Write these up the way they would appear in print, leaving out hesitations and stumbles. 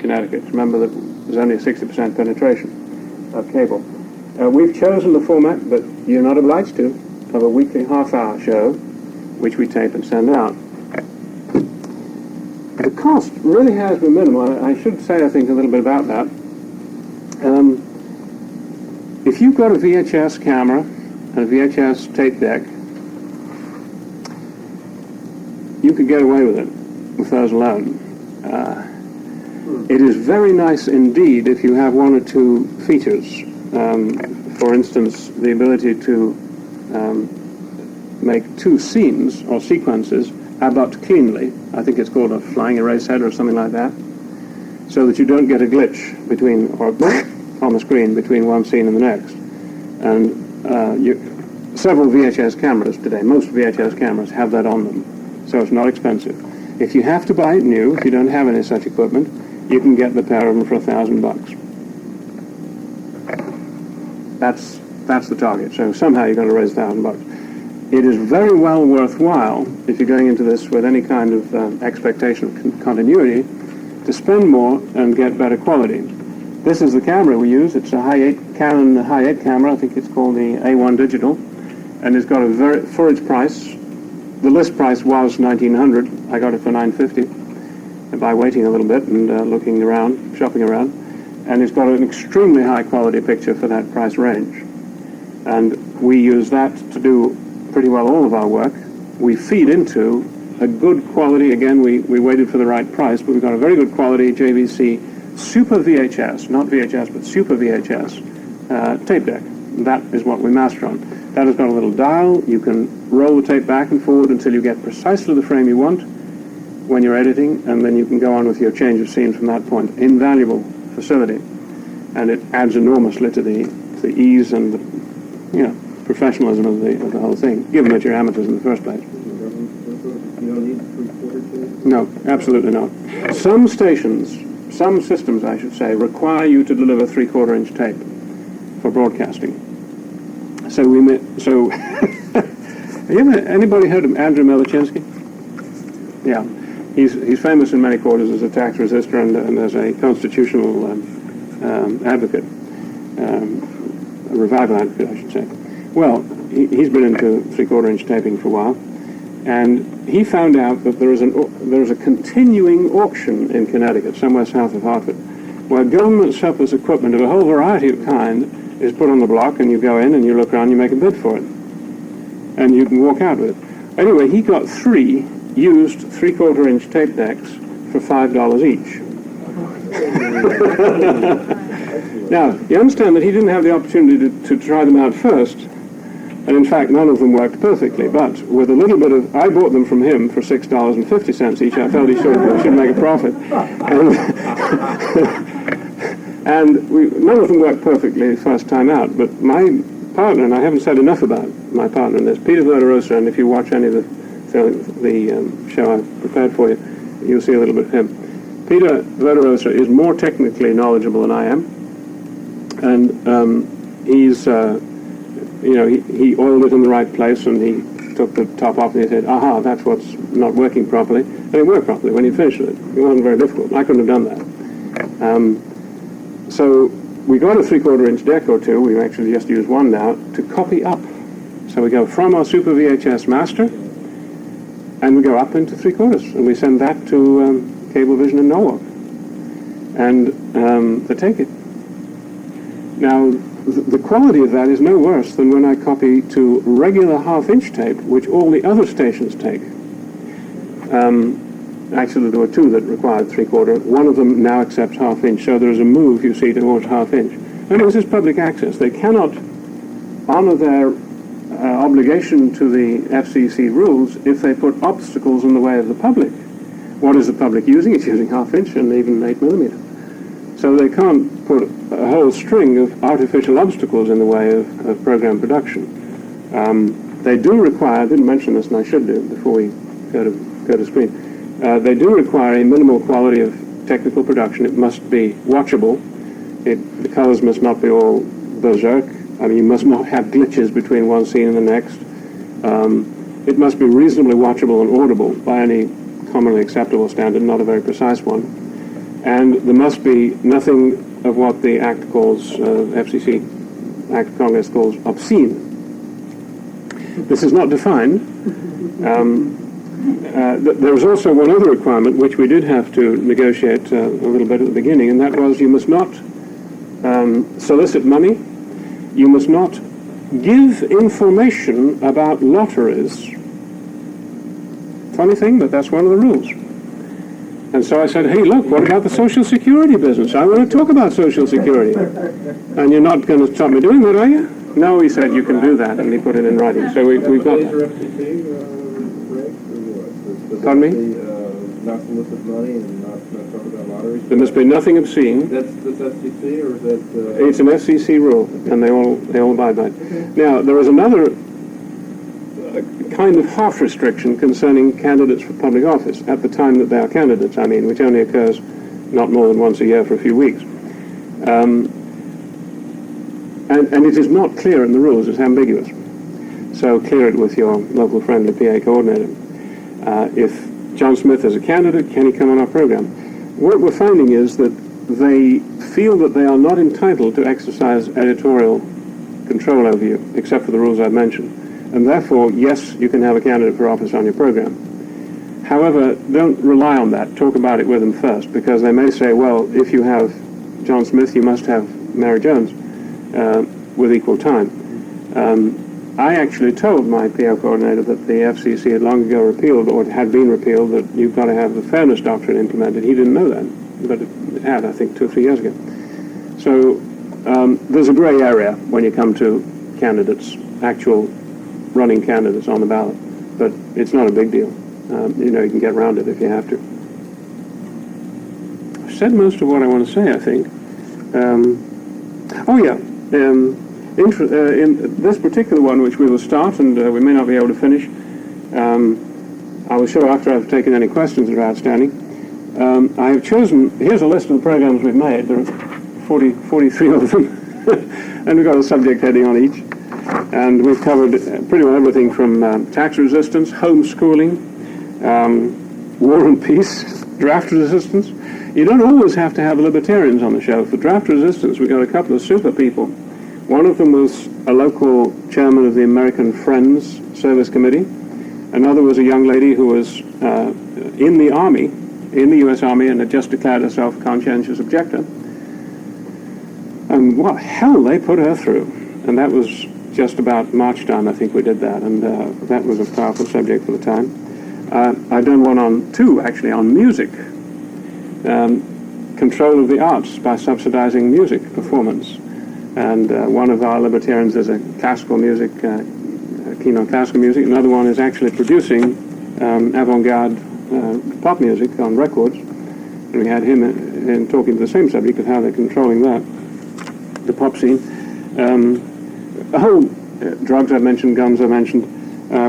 Connecticut. Remember that there's only a 60% penetration of cable. We've chosen the format, but you're not obliged to, of a weekly half-hour show, which we tape and send out. The cost really has been minimal. I should say, I think, a little bit about that. If you've got a VHS camera and a VHS tape deck, you could get away with it with those alone. It is very nice indeed if you have one or two features. For instance, the ability to make two scenes or sequences abut cleanly. I think it's called a flying erase head or something like that, so that you don't get a glitch between, or on the screen between one scene and the next. And several VHS cameras today, most VHS cameras have that on them, so it's not expensive. If you have to buy it new, if you don't have any such equipment, you can get the pair of them for $1,000. That's the target. So somehow you're going to raise $1,000. It is very well worthwhile, if you're going into this with any kind of expectation of continuity, to spend more and get better quality. This is the camera we use. It's a Canon high-8 camera. I think it's called the A1 Digital, and it's got a for its price. The list price was $1,900. I got it for $950 by waiting a little bit and looking around, shopping around. And it's got an extremely high-quality picture for that price range. And we use that to do pretty well all of our work. We feed into a good quality, again, we waited for the right price, but we've got a very good quality JVC Super VHS, not VHS, but Super VHS tape deck. That is what we master on. That has got a little dial. You can roll the tape back and forward until you get precisely the frame you want when you're editing, and then you can go on with your change of scene from that point. Invaluable facility. And it adds enormously to the ease and the, professionalism of the whole thing, given that you're amateurs in the first place. You don't need 3/4 tape? No, absolutely not. Some stations, some systems, I should say, require you to deliver 3/4-inch tape for broadcasting. So anybody heard of Andrew Melichinsky? Yeah, he's famous in many quarters as a tax resistor and as a constitutional advocate, a revival advocate, I should say. Well, he's been into 3/4-inch taping for a while, and he found out that there is a continuing auction in Connecticut, somewhere south of Hartford, where government surplus equipment of a whole variety of kind is put on the block, and you go in and you look around, you make a bid for it, and you can walk out with it. Anyway, he got 3 used 3/4-inch tape decks for $5 each. Now, you understand that he didn't have the opportunity to try them out first, and in fact, none of them worked perfectly, but with a little bit of, I bought them from him for $6.50 each. I felt he should make a profit. And none of them worked perfectly the first time out, but my partner, and I haven't said enough about my partner in this, Peter Verderosa, and if you watch any of the show I've prepared for you, you'll see a little bit of him. Peter Verderosa is more technically knowledgeable than I am, and he's, he oiled it in the right place, and he took the top off and he said, aha, that's what's not working properly, and it worked properly when he finished it. It wasn't very difficult. I couldn't have done that. So we got a 3/4-inch deck or two, we actually just use one now, to copy up. So we go from our Super VHS master, and we go up into 3/4, and we send that to Cablevision in Norwalk, and they take it. Now, the quality of that is no worse than when I copy to regular half-inch tape, which all the other stations take. Actually, there were 2 that required 3/4. One of them now accepts half-inch, so there is a move, you see, towards half-inch. And this is public access. They cannot honor their obligation to the FCC rules if they put obstacles in the way of the public. What is the public using? It's using half-inch and even 8mm. So they can't put a whole string of artificial obstacles in the way of program production. They do require, I didn't mention this and I should do before we go to screen, they do require a minimal quality of technical production. It must be watchable. The colors must not be all berserk. I mean, you must not have glitches between one scene and the next. It must be reasonably watchable and audible by any commonly acceptable standard, not a very precise one. and there must be nothing of what the Act calls, FCC Act of Congress calls obscene. This is not defined. There was also one other requirement which we did have to negotiate a little bit at the beginning, and that was you must not solicit money, you must not give information about lotteries. Funny thing, but that's one of the rules. And so I said, hey, look, what about the Social Security business? I want to talk about Social Security. And you're not going to stop me doing that, are you? No, he said, you can do that, and he put it in writing. So we've got that. Pardon me? Not solicit money and not talk about lotteries? There must be nothing obscene. That's FCC, or is that... It's an FCC rule, and they all abide by it. Now, there is another kind of half restriction concerning candidates for public office at the time that they are candidates, I mean, which only occurs not more than once a year for a few weeks. And it is not clear in the rules, it's ambiguous. So clear it with your local friendly PA coordinator. If John Smith is a candidate, can he come on our program? What we're finding is that they feel that they are not entitled to exercise editorial control over you, except for the rules I've mentioned. And therefore, yes, you can have a candidate for office on your program. However, don't rely on that. Talk about it with them first, because they may say, well, if you have John Smith, you must have Mary Jones with equal time. I actually told my PO coordinator that the FCC had long ago repealed, or it had been repealed, that you've got to have the fairness doctrine implemented. He didn't know that, but it had, I think, 2 or 3 years ago. So there's a gray area when you come to candidates, actual running candidates on the ballot, but it's not a big deal. You know, you can get around it if you have to. I've said most of what I want to say, I think. In this particular one, which we will start, and we may not be able to finish, I will show after I've taken any questions that are outstanding. I have chosen, here's a list of the programs we've made. There are 43 of them, and we've got a subject heading on each. And we've covered pretty well everything from tax resistance, homeschooling, war and peace, draft resistance. You don't always have to have libertarians on the show. For draft resistance, we've got a couple of super people. One of them was a local chairman of the American Friends Service Committee. Another was a young lady who was in the Army, in the U.S. Army, and had just declared herself a conscientious objector. And what hell they put her through. And that was just about March time, I think we did that, and that was a powerful subject for the time. I've done one on, 2 actually, on music. Control of the arts by subsidizing music performance. And one of our libertarians is a classical music, keen on classical music. Another one is actually producing avant-garde pop music on records. And we had him in talking to the same subject of how they're controlling that, the pop scene. The whole drugs I mentioned, guns I mentioned.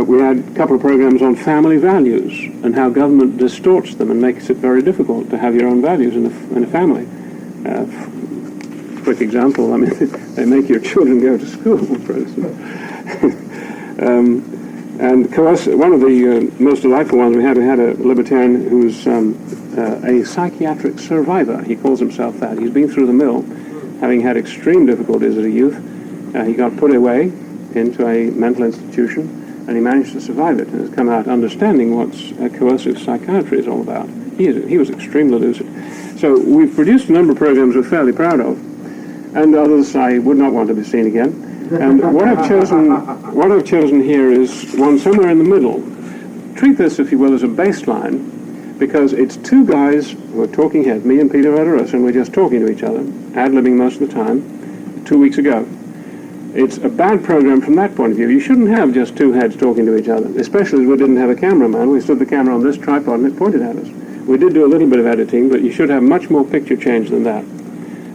We had a couple of programs on family values and how government distorts them and makes it very difficult to have your own values in a family. Quick example, I mean, they make your children go to school, for instance. And one of the most delightful ones we had a libertarian who's a psychiatric survivor. He calls himself that. He's been through the mill, having had extreme difficulties as a youth. He got put away into a mental institution, and he managed to survive it and has come out understanding what coercive psychiatry is all about. He was extremely lucid. So we've produced a number of programs we're fairly proud of, and others I would not want to be seen again. And what I've chosen here is one somewhere in the middle. Treat this, if you will, as a baseline, because it's 2 guys who are talking heads, me and Peter Vedderos, and we're just talking to each other, ad-libbing most of the time, 2 weeks ago. It's a bad program from that point of view. You shouldn't have just 2 heads talking to each other, especially as we didn't have a cameraman. We stood the camera on this tripod and it pointed at us. We did do a little bit of editing, but you should have much more picture change than that.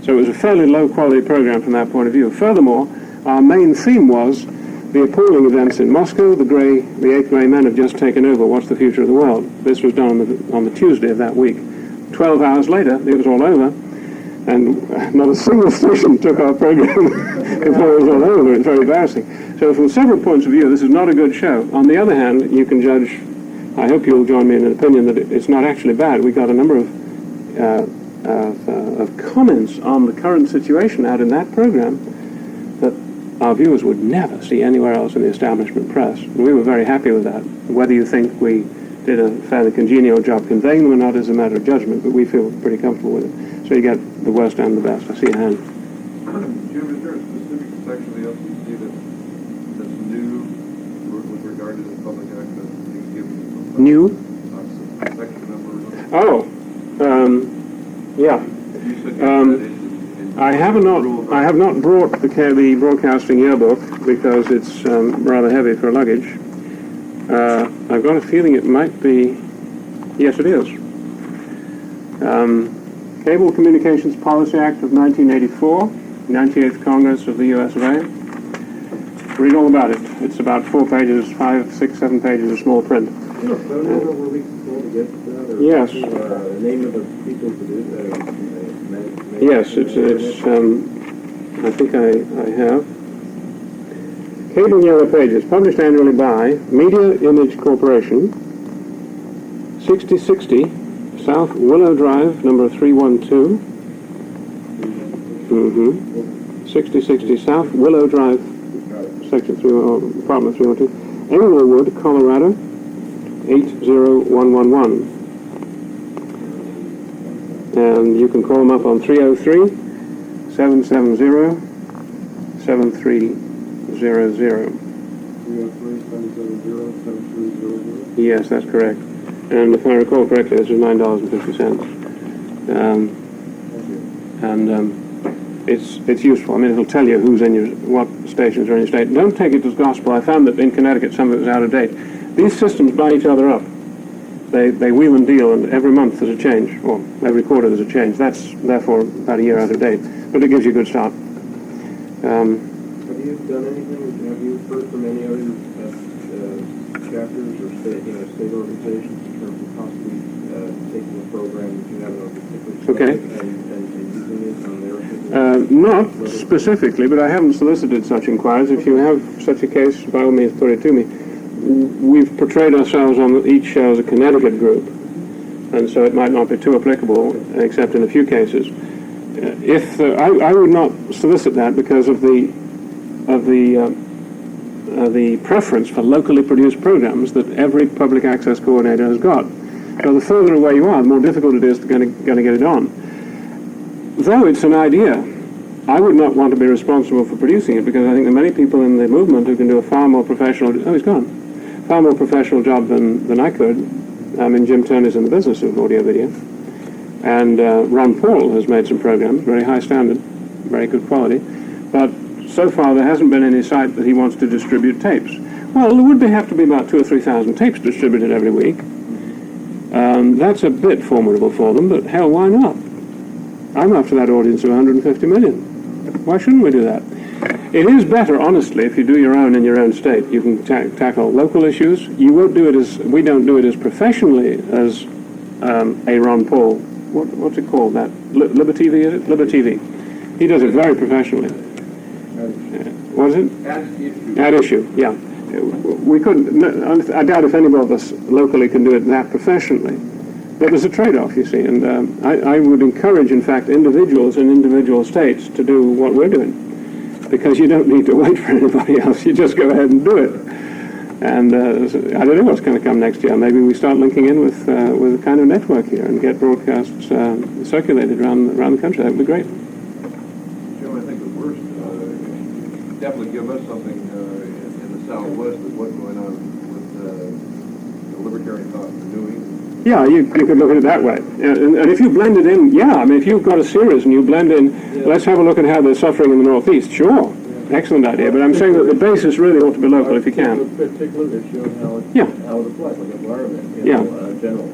So it was a fairly low-quality program from that point of view. Furthermore, our main theme was the appalling events in Moscow. The 8th Grey Men have just taken over. What's the future of the world? This was done on the Tuesday of that week. 12 hours later, it was all over. And not a single station took our program before it was all over. It's very embarrassing. So from several points of view, this is not a good show. On the other hand, you can judge, I hope you'll join me in an opinion that it's not actually bad. We got a number of of comments on the current situation out in that program that our viewers would never see anywhere else in the establishment press. And we were very happy with that. Whether you think we did a fairly congenial job conveying them or not is a matter of judgment, but we feel pretty comfortable with it. So you get the worst and the best. I see a hand. Jim, is there a specific section of the LCC that's new with regard to the public access being given? New? Section number? Oh, yeah. I have not brought the broadcasting yearbook because it's rather heavy for luggage. I've got a feeling it might be. Yes, it is. Cable Communications Policy Act of 1984, 98th Congress of the U.S. of A. Read all about it. It's about 4 pages, 5, 6, 7 pages of small print. Yes. Name of the people who did Yes, it's I think I have. Cable Yellow Pages, published annually by Media Image Corporation, 6060 South Willow Drive, number 312. 6060 South Willow Drive, section 3, apartment 312, Englewood, Colorado, 80111. And you can call them up on 303-770-7300. 303-770-7300. Yes, that's correct. And if I recall correctly, this is $9.50. It's useful. I mean, it'll tell you who's in what stations are in your state. Don't take it as gospel. I found that in Connecticut some of it was out of date. These systems buy each other up. They wheel and deal, and every month there's a change, or every quarter there's a change. That's therefore about a year out of date, but it gives you a good start. Have you done anything? Have you heard from any other chapters or state organizations in terms of possibly taking a program that you have on a particular state and using it on their? Not specifically, but I haven't solicited such inquiries. If you have such a case, by all means, put it to me. We've portrayed ourselves on each show as a Connecticut group, and so it might not be too applicable, except in a few cases. I would not solicit that because of the preference for locally produced programs that every public access coordinator has got. So the further away you are, the more difficult it is to get it on. Though it's an idea, I would not want to be responsible for producing it because I think there are many people in the movement who can do a far more professional job than I could. I mean, Jim Turner's in the business of audio video. And Ron Paul has made some programs, very high standard, very good quality. But so far there hasn't been any site that he wants to distribute tapes. Well, there would have to be about 2,000 or 3,000 tapes distributed every week. That's a bit formidable for them, but hell, why not? I'm after that audience of 150 million. Why shouldn't we do that? It is better, honestly, if you do your own in your own state. You can tackle local issues. You won't do it we don't do it as professionally as a Ron Paul. What's it called? That Libertv, is it? Libertv. He does it very professionally. What is it? At issue. Yeah. We couldn't. I doubt if anybody of us locally can do it that professionally. But there's a trade-off, you see, and I would encourage, in fact, individuals in individual states to do what we're doing, because you don't need to wait for anybody else. You just go ahead and do it. And I don't know what's going to come next year. Maybe we start linking in with a kind of network here and get broadcasts circulated around the country. That would be great. Jim, I think the worst, definitely give us something in the Southwest of what's going on with the Libertarian thought in New England. Yeah, you could look at it that way. And if you blend it in, I mean, if you've got a series and you blend in, let's have a look at how they're suffering in the Northeast. Sure. Excellent idea. But I'm saying that the basis really ought to be local if you can. A particular issue and how it applies, like environment. General.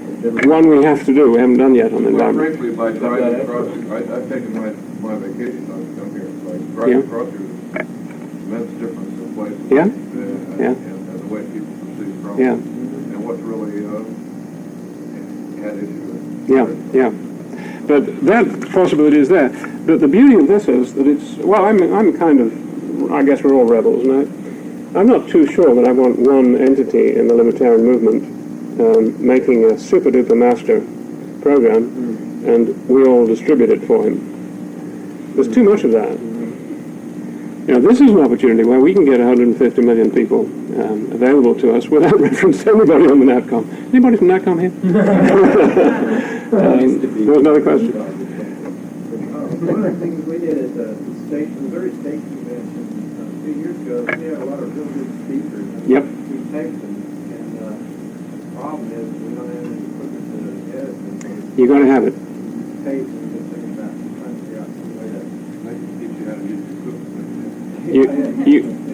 One we have to do. We haven't done yet on the environment. Frankly, by driving across, I've taken my vacation time to come here. So I drive across here, immense difference in places. Yeah. And the way people perceive problems. Yeah. And what's really had issue. Yeah. But that possibility is there. But the beauty of this is that it's, well, I'm kind of, I guess we're all rebels, and I'm not too sure that I want one entity in the Libertarian movement making a super-duper master program and we all distribute it for him. There's too much of that. You know, this is an opportunity where we can get 150 million people available to us without reference to anybody on the NatCom. Anybody from NatCom here? There was another question. One of the things we did at the Missouri State Convention a few years ago, we had a lot of real good speakers. Yep. We taped them, and the problem is we don't have any equipment to edit them. You're going to have it. Tapes and just think about trying to figure out some way to... They can teach you how to use the equipment.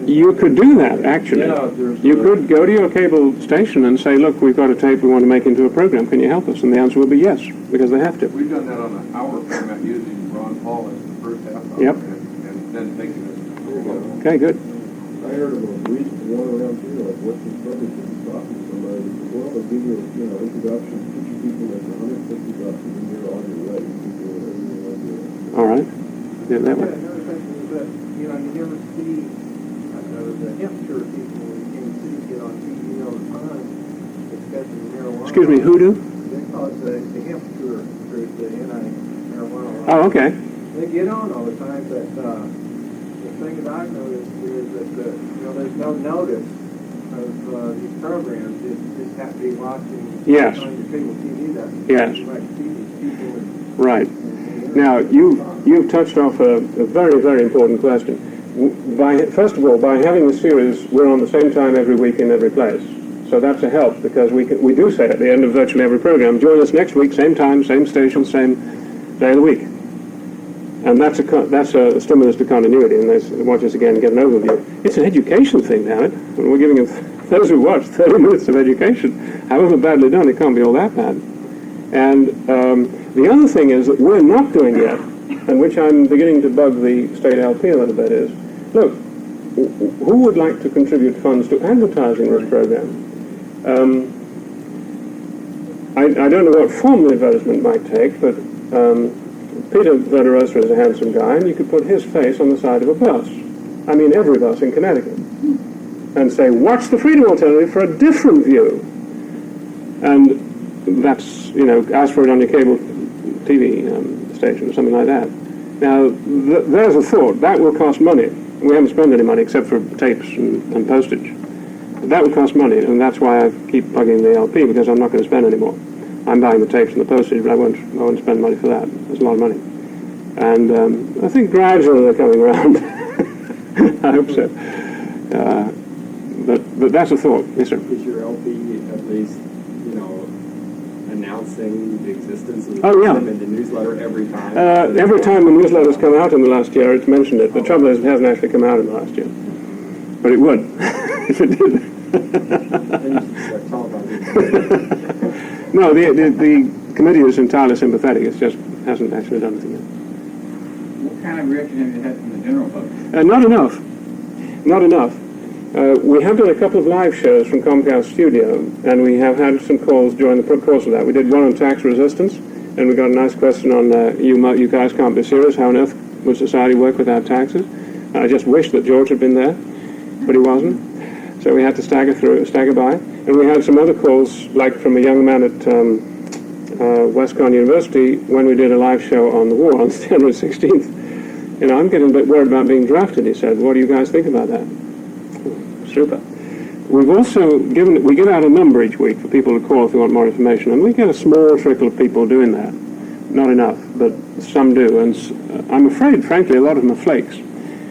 You could do that, actually. Yeah, You could go to your cable station and say, look, we've got a tape we want to make into a program. Can you help us? And the answer will be yes, because they have to. We've done that on an hour format using Ron Paul as the first half hour. Yep. And then taking it. Okay, good. I heard of a recent one around here, like Western Public is talking to somebody. Well, they'll give you, introduction, teach you people that's $150 and then you're on your way. You can do whatever you want to do. All right. Yeah, that way. Another question is that, you never see, the Hampshire people in Kansas City get on TV all the time discussing marijuana. Excuse me, who do? They call it the Hampshire group, the anti-marijuana. Oh, okay. They get on all the time, but the thing that I've noticed is that there's no notice of these programs. You just have to be watching Yes. on your cable TV. That Yes. you might see these people. Right. Now, you've touched off a very, very important question. First of all, by having the series, we're on the same time every week in every place. So that's a help, because we do say at the end of virtually every program, join us next week, same time, same station, same day of the week. And that's a stimulus to continuity, and they watch us again and get an overview. It's an education thing, damn it. When we're giving them, those who watch, 30 minutes of education, however badly done, it can't be all that bad. And the other thing is that we're not doing yet, and which I'm beginning to bug the state LP a little bit, is, look, who would like to contribute funds to advertising this program? I don't know what form the advertisement might take, but Peter Verderosa is a handsome guy, and you could put his face on the side of a bus. I mean, every bus in Connecticut. And say, watch the Freedom Alternative for a different view. And that's, ask for it on your cable TV station or something like that. Now, there's a thought. That will cost money. We haven't spent any money except for tapes and postage. But that would cost money, and that's why I keep bugging the LP, because I'm not going to spend any more. I'm buying the tapes and the postage, but I won't spend money for that. There's a lot of money. And I think gradually they're coming around. I hope so. But that's a thought. Yes, sir. Is your LP at least, announcing the existence of them in the newsletter every time? Every time the newsletter's come out in the last year, it's mentioned it. The trouble is it hasn't actually come out in the last year. But it would, if it did. No, the committee is entirely sympathetic. It just hasn't actually done anything yet. What kind of reaction have you had from the general public? Not enough. Not enough. We have done a couple of live shows from Comcast Studio, and we have had some calls during the course of that. We did one on tax resistance, and we got a nice question on, you guys can't be serious. How on earth would society work without taxes? I just wish that George had been there, but he wasn't. So we had to stagger by. And we had some other calls, like from a young man at Westcon University, when we did a live show on the war on January 16th. I'm getting a bit worried about being drafted, he said. What do you guys think about that? Super. We've also we give out a number each week for people to call if they want more information, and we get a small trickle of people doing that. Not enough, but some do, and I'm afraid, frankly, a lot of them are flakes.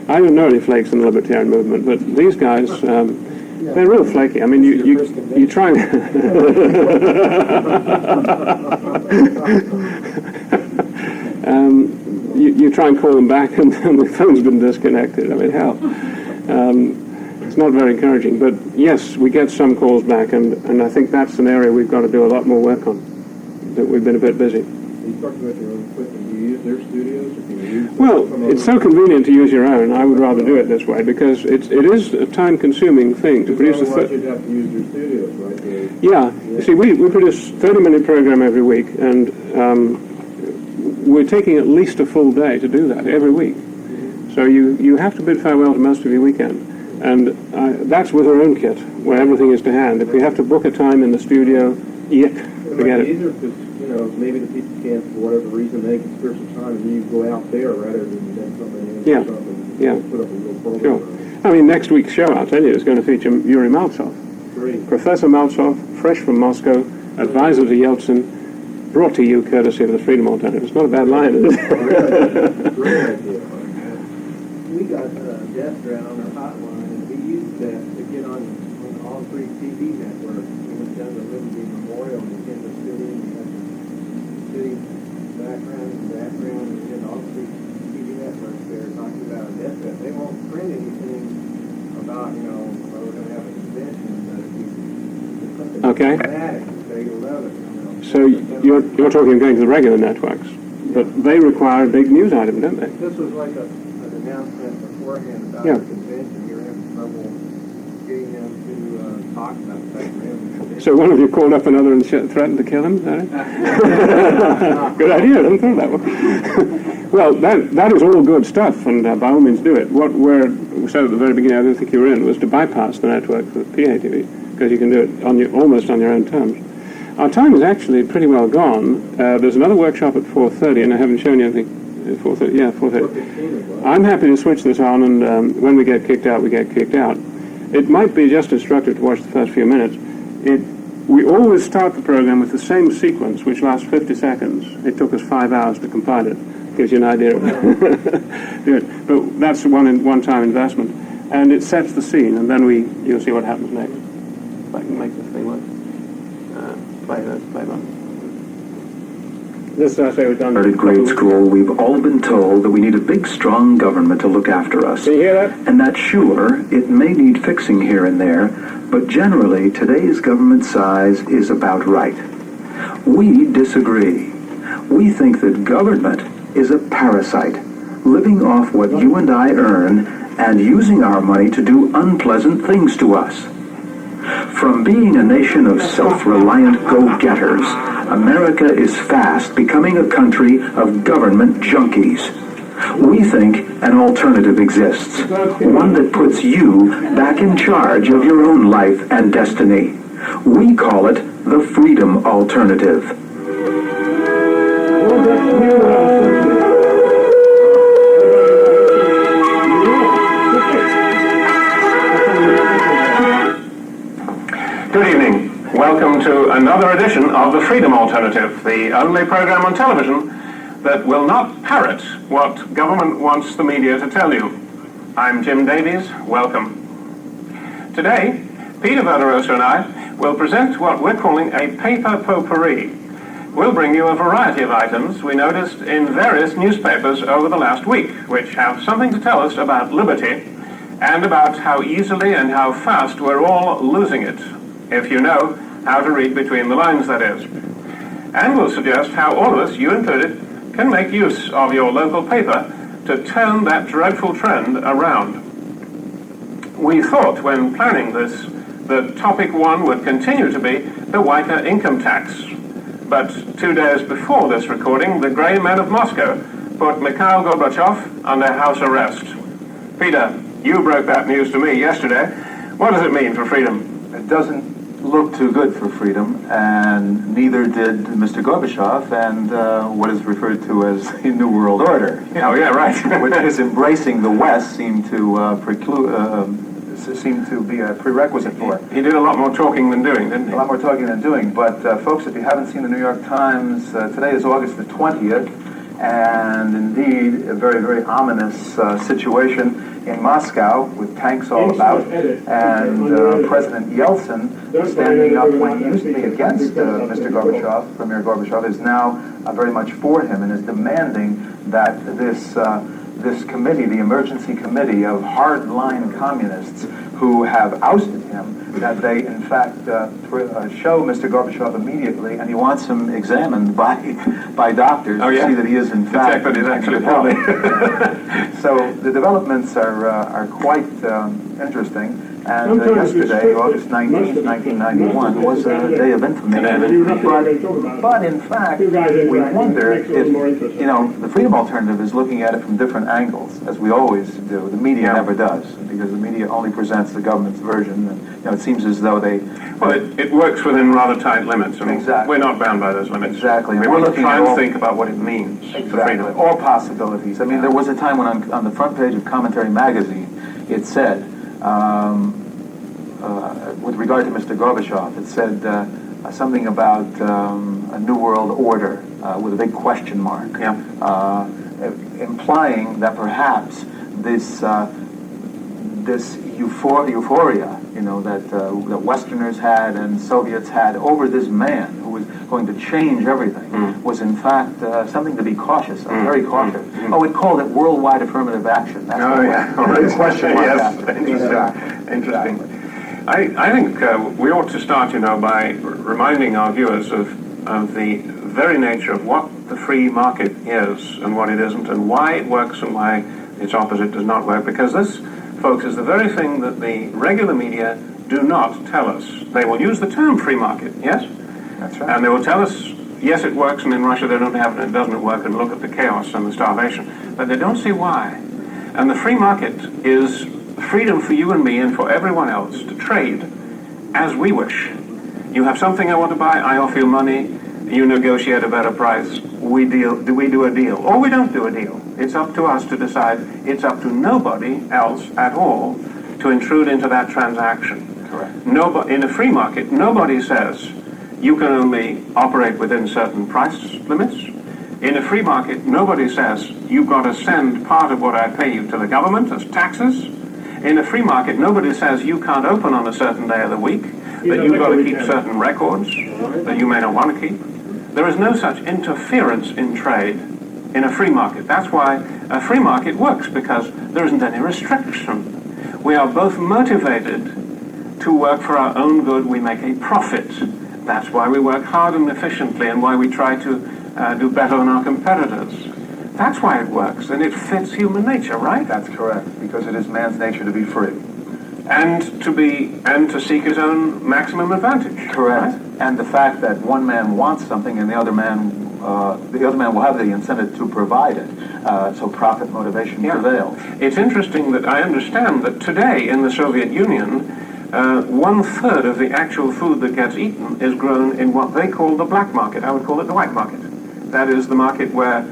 I don't know any flakes in the Libertarian movement, but these guys, they're real flaky. I mean, you try and... you try and call them back, and the phone's been disconnected. I mean, hell. It's not very encouraging, but yes, we get some calls back, and I think that's an area we've got to do a lot more work on. That we've been a bit busy. You talked about your own equipment. Do you use their studios, or can you use Well, it's so convenient to use your own. I would rather do it this way, because it is a time-consuming thing to produce Otherwise you'd have to use your studios, right? Yeah. You see, we produce a 30-minute program every week, and we're taking at least a full day to do that every week. So you have to bid farewell to most of your weekend. And that's with our own kit, where everything is to hand. If we have to book a time in the studio, forget it. Either, because you know, maybe the people can't, for whatever reason, they can spare some time, and you go out there rather than then somebody in Yeah. or something. Yeah. Put up a little program. Sure. I mean, next week's show, I'll tell you, is going to feature Yuri Maltsov. Great. Professor Maltsov, fresh from Moscow, advisor to Yeltsin, brought to you courtesy of the Freedom Alternative. It's not a bad line, is it? Great idea. We got Destra on our hotline, and we used that to get on all three TV networks. We went down to Liberty Memorial in Kansas City, and we had the city background, and we had all three TV networks there talking about Destra. They won't print anything about, you know, we're going to have a convention, but if you do something Okay. dramatic, say 11, you know. So you're talking of going to the regular networks, but they require a big news item, don't they? This was like an announcement beforehand about Yeah. the convention. You were having trouble getting them to talk about that. So one of you called up another and threatened to kill him, is that it? Good idea, I hadn't thought of that one. Well, that is all good stuff, and by all means do it. What we said at the very beginning, I didn't think you were in, was to bypass the network with PATV, because you can do it almost on your own terms. Our time is actually pretty well gone. There's another workshop at 4:30, and I haven't shown you anything. 4:30, yeah, 4:30. I'm happy to switch this on, and when we get kicked out, we get kicked out. It might be just instructive to watch the first few minutes. We always start the program with the same sequence, which lasts 50 seconds. It took us 5 hours to compile it. Gives you an idea of it. But that's one-time investment. And it sets the scene, and then you'll see what happens next. If I can make this thing work. Play button. This, I say, was done. Started grade school, we've all been told that we need a big, strong government to look after us. Can you hear that? And that, sure, it may need fixing here and there, but generally, today's government size is about right. We disagree. We think that government is a parasite, living off what you and I earn and using our money to do unpleasant things to us. From being a nation of self-reliant go-getters, America is fast becoming a country of government junkies. We think an alternative exists, one that puts you back in charge of your own life and destiny. We call it the Freedom Alternative. Good evening. Welcome to another edition of the Freedom Alternative, the only program on television that will not parrot what government wants the media to tell you. I'm Jim Davies. Welcome. Today, Peter Verderosa and I will present what we're calling a paper potpourri. We'll bring you a variety of items we noticed in various newspapers over the last week, which have something to tell us about liberty and about how easily and how fast we're all losing it, if you know how to read between the lines, that is. And we'll suggest how all of us, you included, can make use of your local paper to turn that dreadful trend around. We thought when planning this that topic one would continue to be the whiter income tax. But 2 days before this recording, the grey men of Moscow put Mikhail Gorbachev under house arrest. Peter, you broke that news to me yesterday. What does it mean for freedom? It doesn't look too good for freedom, and neither did Mr. Gorbachev and what is referred to as the New World Order. Oh, yeah, right. Which is embracing the West seemed to be a prerequisite for. He did a lot more talking than doing, didn't he? A lot more talking than doing. But folks, if you haven't seen the New York Times, today is August the 20th, and indeed a very, very ominous situation in Moscow with tanks all about, and President Yeltsin standing up when he used to be against Mr. Gorbachev, Premier Gorbachev, is now very much for him and is demanding that this committee, the emergency committee of hardline communists who have ousted him, that they in fact show Mr. Gorbachev immediately, and he wants him examined by doctors to see that he is in fact actually healthy. So the developments are quite interesting, And yesterday, August 19th, 1991, was a day of infamy. But in fact, we wonder if, the freedom alternative is looking at it from different angles, as we always do. The media never does, because the media only presents the government's version. And, it seems as though they... Well, it works within rather tight limits. I mean, exactly. We're not bound by those limits. Exactly. We want to try and think about what it means for freedom. Or possibilities. I mean, there was a time when on the front page of Commentary magazine, it said, with regard to Mr. Gorbachev, it said something about a new world order with a big question mark, implying that perhaps this euphoria, that Westerners had and Soviets had over this man who was going to change everything, was in fact something to be cautious of, very cautious. Oh, it called it worldwide affirmative action. That's the question mark. Yes, interesting. I think we ought to start, by reminding our viewers of the very nature of what the free market is and what it isn't, and why it works and why its opposite does not work. Because this, folks, is the very thing that the regular media do not tell us. They will use the term free market, yes? That's right. And they will tell us, yes, it works, and in Russia they don't have it, and it doesn't work, and look at the chaos and the starvation. But they don't see why. And the free market is freedom for you and me and for everyone else to trade as we wish. You have something I want to buy, I offer you money, you negotiate a better price, we do a deal, or we don't do a deal. It's up to us to decide. It's up to nobody else at all to intrude into that transaction. Correct. In a free market, nobody says you can only operate within certain price limits. In a free market, nobody says you've got to send part of what I pay you to the government as taxes. In a free market, nobody says you can't open on a certain day of the week, that you've got to keep certain records that you may not want to keep. There is no such interference in trade in a free market. That's why a free market works, because there isn't any restriction. We are both motivated to work for our own good. We make a profit. That's why we work hard and efficiently, and why we try to do better than our competitors. That's why it works, and it fits human nature, right? That's correct, because it is man's nature to be free. And to seek his own maximum advantage. Correct. Right? And the fact that one man wants something and the other man will have the incentive to provide it. So profit motivation prevails. It's interesting that I understand that today in the Soviet Union, 1/3 of the actual food that gets eaten is grown in what they call the black market. I would call it the white market. That is the market where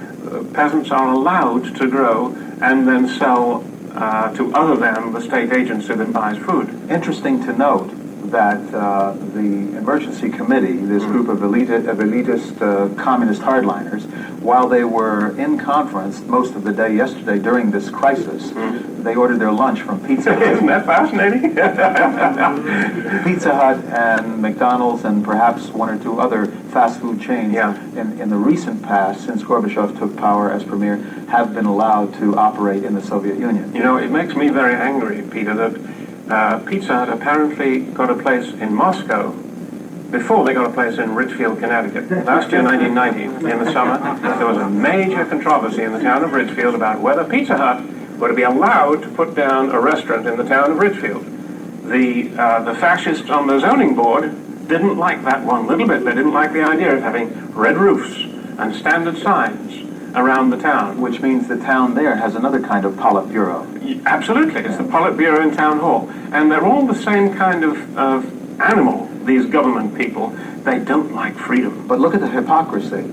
peasants are allowed to grow and then sell to other than the state agency that buys food. Interesting to note that the emergency committee, this group of elitist communist hardliners, while they were in conference most of the day yesterday during this crisis, they ordered their lunch from Pizza Hut. Isn't that fascinating? Pizza Hut and McDonald's and perhaps one or two other fast food chains in the recent past, since Gorbachev took power as premier, have been allowed to operate in the Soviet Union. It makes me very angry, Peter, that Pizza Hut apparently got a place in Moscow before they got a place in Ridgefield, Connecticut. Last year, 1990, in the summer, there was a major controversy in the town of Ridgefield about whether Pizza Hut were to be allowed to put down a restaurant in the town of Ridgefield. The fascists on the zoning board didn't like that one little bit. They didn't like the idea of having red roofs and standard signs around the town. Which means the town there has another kind of Politburo. Absolutely. It's the Politburo in Town Hall. And they're all the same kind of animal, these government people. They don't like freedom. But look at the hypocrisy.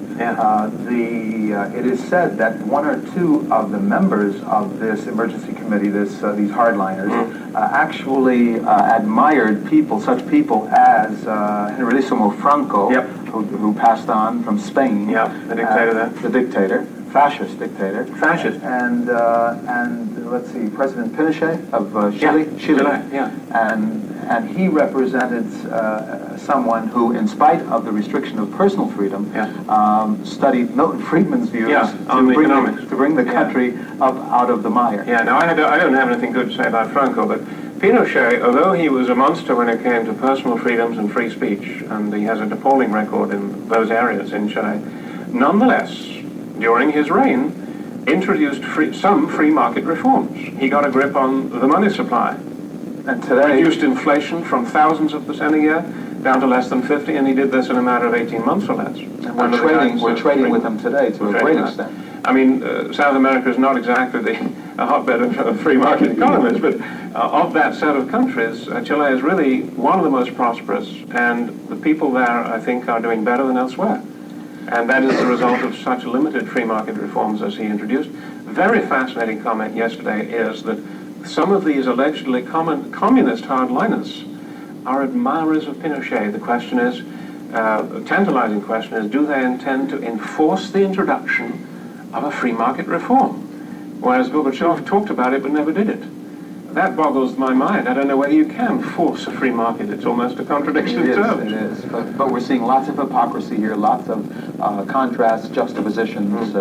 It is said that one or two of the members of this emergency committee, these hardliners, actually admired such people as Generalissimo Franco, who passed on from Spain. The dictator there. The dictator. Fascist dictator. Fascist. And let's see, President Pinochet of Chile. Chile. And he represented someone who, in spite of the restriction of personal freedom, studied Milton Friedman's views to bring the country up out of the mire. Now I don't have anything good to say about Franco, but Pinochet, although he was a monster when it came to personal freedoms and free speech, and he has an appalling record in those areas in Chile, nonetheless, during his reign, introduced some free market reforms. He got a grip on the money supply. And today, reduced inflation from thousands of percent a year down to less than 50, and he did this in a matter of 18 months or less. we're trading with them today to a great extent. I mean, South America is not exactly a hotbed of free market economies, but of that set of countries, Chile is really one of the most prosperous, and the people there, I think, are doing better than elsewhere. And that is the result of such limited free market reforms as he introduced. Very fascinating comment yesterday is that some of these allegedly communist hardliners are admirers of Pinochet. The question is, a tantalizing question is, do they intend to enforce the introduction of a free market reform? Whereas Gorbachev talked about it but never did it. That boggles my mind. I don't know whether you can force a free market. It's almost a contradiction in terms. It is. But we're seeing lots of hypocrisy here, lots of contrasts, juxtapositions.